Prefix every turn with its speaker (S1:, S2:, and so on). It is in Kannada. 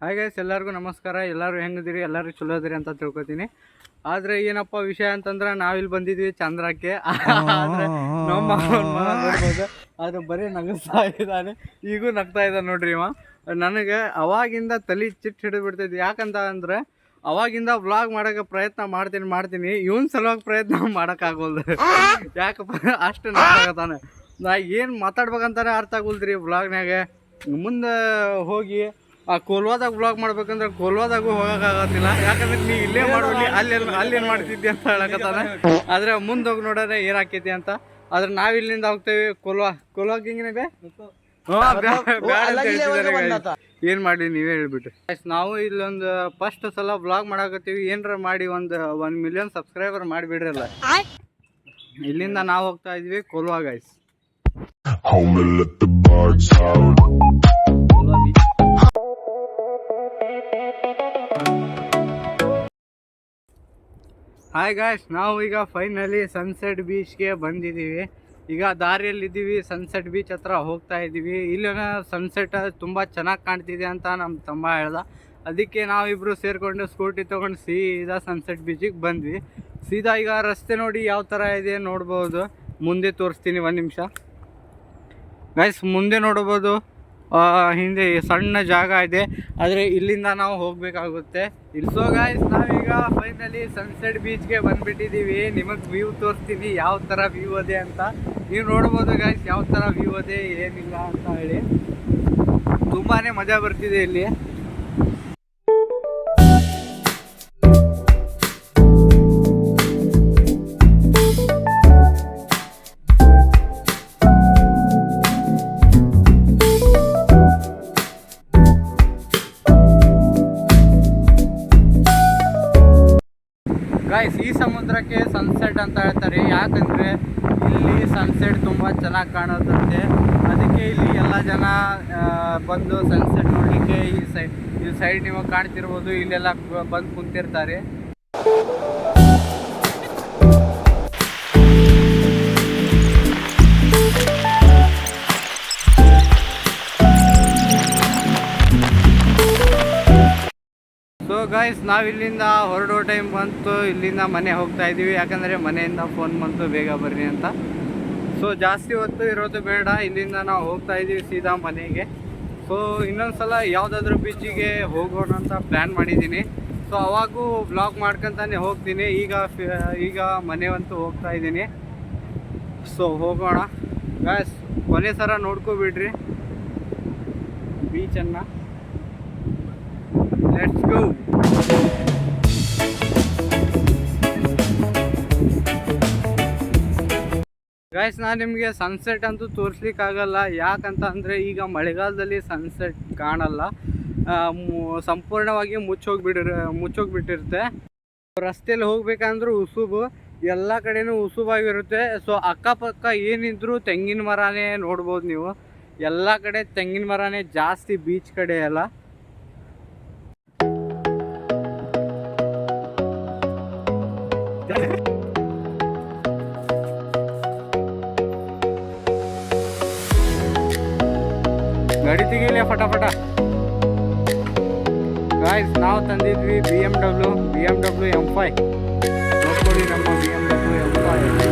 S1: ಹಾಯ್ ಗೈಸ್, ಎಲ್ಲರಿಗೂ ನಮಸ್ಕಾರ. ಎಲ್ಲರೂ ಹೆಂಗಿದ್ದೀರಿ? ಎಲ್ಲರೂ ಚಲೋ ಅದಿರಿ ಅಂತ ತಿಳ್ಕೊತೀನಿ. ಆದರೆ ಏನಪ್ಪ ವಿಷಯ ಅಂತಂದ್ರೆ ನಾವಿಲ್ಲಿ ಬಂದಿದ್ವಿ ಚಂದ್ರಕ್ಕೆ. ಆದರೆ ನಮ್ಮ ನೋಡ್ಬೋದು, ಆದರೆ ಬರೀ ನಗಿಸ್ತಾ ಇದ್ದಾನೆ. ಈಗೂ ನಗ್ತಾ ಇದ್ದಾನೆ ನೋಡ್ರಿ ಇವ. ನನಗೆ ಅವಾಗಿಂದ ತಲೆ ಚಿಟ್ಟು ಹಿಡಿದು ಬಿಡ್ತೈತಿ. ಯಾಕಂತ ಅಂದರೆ ಅವಾಗಿಂದ ವ್ಲಾಗ್ ಮಾಡೋಕ್ಕೆ ಪ್ರಯತ್ನ ಮಾಡ್ತೀನಿ. ಇವನ್ ಸಲುವಾಗಿ ಪ್ರಯತ್ನ ಮಾಡೋಕ್ಕಾಗೋಲ್ದು. ಯಾಕಪ್ಪ ಅಷ್ಟು ನಗ್ತಾಗತ್ತಾನೆ. ನಾ ಏನು ಮಾತಾಡ್ಬೇಕಂತಾನೆ ಅರ್ಥ ಆಗೋಲ್ದ್ರಿ ವ್ಲಾಗ್ನಾಗೆ. ಮುಂದೆ ಹೋಗಿ ಆ ಕೋಲ್ವಾದಾಗ ವ್ಲಾಗ್ ಮಾಡ್ಬೇಕಂದ್ರೆ ಕೋಲ್ವಾದಾಗೂ ಹೋಗೋಕ್ಕಾಗತ್ತಿಲ್ಲ. ಯಾಕಂದ್ರೆ ನೀ ಇಲ್ಲೇ ಮಾಡೋಲಿ ಅಲ್ಲೇನು ಮಾಡ್ತಿದ್ದೆ ಅಂತ ಹೇಳಕತ್ತಾನೆ. ಆದರೆ ಮುಂದೆ ಹೋಗಿ ನೋಡೋಣ ಏನಾಕೈತಿ ಅಂತ. ಆದ್ರೆ ನಾವಿಲ್ಲಿಂದ ಹೋಗ್ತೇವೆ ಕೋಲ್ವಾಗ್ ಹಿಂಗೆ ಏನ್ ಮಾಡಿ ನೀವೇ ಹೇಳ್ಬಿಟ್ಟು. ನಾವು ಇಲ್ಲೊಂದು ಫಸ್ಟ್ ಸಲ ವ್ಲಾಗ್ ಮಾಡಾಕತ್ತೀವಿ. ಏನಾರ ಮಾಡಿ ಒಂದು 1 ಮಿಲಿಯನ್ ಸಬ್ಸ್ಕ್ರೈಬರ್ ಮಾಡಿಬಿಡ್ರಲ್ಲ. ಇಲ್ಲಿಂದ ನಾವು ಹೋಗ್ತಾ ಇದ್ವಿ ಕೋಲ್ವಾ ಗೈಸ್. ಹಾಯ್ ಗಾಯ್ಸ್, ನಾವು ಈಗ ಫೈನಲಿ ಸನ್ಸೆಟ್ ಬೀಚ್ಗೆ ಬಂದಿದ್ದೀವಿ. ಈಗ ದಾರಿಯಲ್ಲಿದ್ದೀವಿ, ಸನ್ಸೆಟ್ ಬೀಚ್ ಹತ್ರ ಹೋಗ್ತಾ ಇದ್ದೀವಿ. ಇಲ್ಲಿನ ಸನ್ಸೆಟ್ ತುಂಬ ಚೆನ್ನಾಗಿ ಕಾಣ್ತಿದೆ ಅಂತ ನಮ್ಮ ತಮ್ಮ ಹೇಳ್ದ. ಅದಕ್ಕೆ ನಾವಿಬ್ಬರು ಸೇರಿಕೊಂಡು ಸ್ಕೂಟಿ ತೊಗೊಂಡು ಸೀದಾ ಸನ್ಸೆಟ್ ಬೀಚಿಗೆ ಬಂದ್ವಿ. ಸೀದಾ ಈಗ ರಸ್ತೆ ನೋಡಿ ಯಾವ ಥರ ಇದೆ ನೋಡ್ಬೋದು. ಮುಂದೆ ತೋರಿಸ್ತೀನಿ, 1 ನಿಮಿಷ ಗೈಸ್. ಮುಂದೆ ನೋಡ್ಬೋದು, ಹಿಂದೆ ಸಣ್ಣ ಜಾಗ ಇದೆ, ಆದರೆ ಇಲ್ಲಿಂದ ನಾವು ಹೋಗಬೇಕಾಗುತ್ತೆ. ಸೊ ಗೈಸ್, ನಾವೀಗ ಫೈನಲಿ ಸನ್ಸೆಟ್ ಬೀಚ್ಗೆ ಬಂದುಬಿಟ್ಟಿದ್ದೀವಿ. ನಿಮಗೆ ವ್ಯೂ ತೋರಿಸ್ತೀನಿ ಯಾವ ಥರ ವ್ಯೂ ಇದೆ ಅಂತ. ನೀವು ನೋಡ್ಬೋದು ಗೈಸ್ ಯಾವ ಥರ ವ್ಯೂ ಇದೆ ಏನಿಲ್ಲ ಅಂತ ಹೇಳಿ. ತುಂಬಾ ಮಜಾ ಬರ್ತಿದೆ ಇಲ್ಲಿ. ಗಾಯ್ಸ್, ಈ ಸಮುದ್ರಕ್ಕೆ ಸನ್ಸೆಟ್ ಅಂತ ಹೇಳ್ತಾರೆ. ಯಾಕಂದರೆ ಇಲ್ಲಿ ಸನ್ಸೆಟ್ ತುಂಬ ಚೆನ್ನಾಗಿ ಕಾಣುತ್ತೆ. ಅದಕ್ಕೆ ಇಲ್ಲಿ ಎಲ್ಲ ಜನ ಬಂದು ಸನ್ಸೆಟ್ ನೋಡಲಿಕ್ಕೆ ಈ ಸೈಡ್ ನೀವು ಕಾಣ್ತಿರ್ಬೋದು, ಇಲ್ಲೆಲ್ಲ ಬಂದು ಕುಂತಿರ್ತಾರೆ. ಸೊ ಗೈಸ್, ನಾವಿಲ್ಲಿಂದ ಹೊರಡೋ ಟೈಮ್ ಬಂತು. ಇಲ್ಲಿಂದ ಮನೆ ಹೋಗ್ತಾ ಇದ್ದೀವಿ. ಯಾಕಂದರೆ ಮನೆಯಿಂದ ಫೋನ್ ಬಂತು ಬೇಗ ಬರ್ರಿ ಅಂತ. ಸೊ ಜಾಸ್ತಿ ಹೊತ್ತು ಇರೋದು ಬೇಡ, ಇಲ್ಲಿಂದ ನಾವು ಹೋಗ್ತಾ ಇದ್ದೀವಿ ಸೀದಾ ಮನೆಗೆ. ಸೊ ಇನ್ನೊಂದು ಸಲ ಯಾವುದಾದ್ರೂ ಬೀಚಿಗೆ ಹೋಗೋಣ ಅಂತ ಪ್ಲ್ಯಾನ್ ಮಾಡಿದ್ದೀನಿ. ಸೊ ಅವಾಗೂ ವ್ಲಾಗ್ ಮಾಡ್ಕೊತಾನೆ ಹೋಗ್ತೀನಿ. ಈಗ ಮನೆವಂತೂ ಹೋಗ್ತಾ ಇದ್ದೀನಿ. ಸೊ ಹೋಗೋಣ ಗೈಸ್, ಕೊನೆ ಸಲ ನೋಡ್ಕೊಬಿಡ್ರಿ ಬೀಚನ್ನು. Let's go. ಗೈಸ್, ನಾನು ನಿಮಗೆ ಸನ್ಸೆಟ್ ಅಂತೂ ತೋರಿಸ್ಲಿಕ್ಕಾಗಲ್ಲ. ಯಾಕಂತ ಅಂದರೆ ಈಗ ಮಳೆಗಾಲದಲ್ಲಿ ಸನ್ಸೆಟ್ ಕಾಣಲ್ಲ, ಸಂಪೂರ್ಣವಾಗಿ ಮುಚ್ಚೋಗ್ಬಿಟ್ಟಿರುತ್ತೆ. ರಸ್ತೆಯಲ್ಲಿ ಹೋಗ್ಬೇಕಂದ್ರೂ ಉಸುಬು, ಎಲ್ಲ ಕಡೆನೂ ಉಸುಬಾಗಿರುತ್ತೆ. ಸೊ ಅಕ್ಕಪಕ್ಕ ಏನಿದ್ರು ತೆಂಗಿನ ಮರನೇ ನೋಡ್ಬೋದು ನೀವು. ಎಲ್ಲ ಕಡೆ ತೆಂಗಿನ ಮರನೇ ಜಾಸ್ತಿ, ಬೀಚ್ ಕಡೆ ಎಲ್ಲ. ಗಾಡಿ ತೆಗೀಲಿ ಫಟಾಫಟ. ಗಾಯ್ಸ್, ನಾವು ತಂದಿದ್ವಿ BMW M5. ನೋಡ್ಕೊಳ್ಳಿ ನಮ್ಮ BMW M5.